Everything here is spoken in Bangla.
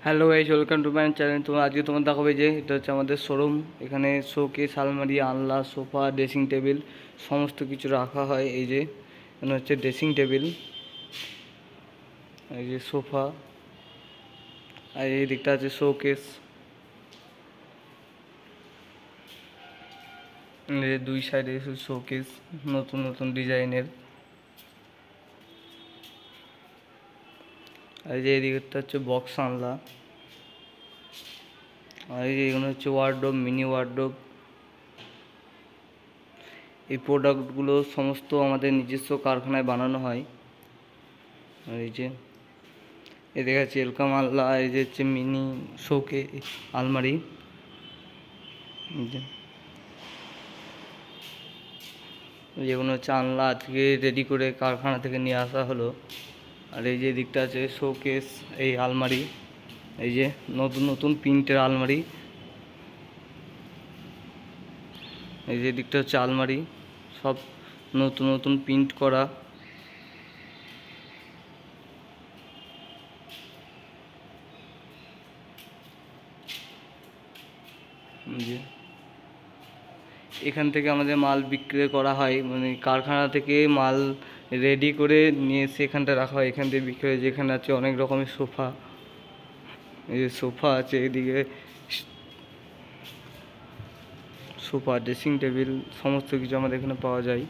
Hello guys, welcome to my channel. আজকে তোমার দেখাবে যে এটা হচ্ছে আমাদের শোরুম। এখানে শোকেস, আলমারি, আলনা, সোফা, ড্রেসিং টেবিল সমস্ত কিছু রাখা হয়। এই যে এখানে হচ্ছে ড্রেসিং টেবিল, এই যে সোফা, আর এই দিকটা আছে শোকেস। দুই সাইডে শোকেস নতুন নতুন ডিজাইনের। আর যে এদিকটা হচ্ছে বক্স আনলা। আর এই যে এখানে হচ্ছে ওয়ার্ডরোব, মিনি ওয়ার্ডরোব। এই প্রোডাক্টগুলো সমস্ত আমাদের নিজস্ব কারখানায় বানানো হয়। আর এই যে এদিকে আছে ওয়েলকাম আলনা, এই যে হচ্ছে মিনি শোকে আলমারি। যেগুলো হচ্ছে আলনা আজকে রেডি করে কারখানা থেকে নিয়ে আসা হলো। আর এই যে দিকটা আছে শোকেস, এই আলমারি, এই যে নতুন নতুন প্রিন্টের আলমারি। এই যে দিকটা হচ্ছে আলমারি, সব নতুন নতুন প্রিন্ট করা। যে এখান থেকে আমাদের মাল বিক্রি করা হয়, মানে কারখানা থেকে মাল রেডি করে নিয়ে এসে এখানটা রাখা হয়, এখান থেকে বিক্রি হয়। যেখানে আছে অনেক রকমের সোফা, এই যে সোফা আছে, এদিকে সোফা, ড্রেসিং টেবিল সমস্ত কিছু আমাদের এখানে পাওয়া যায়।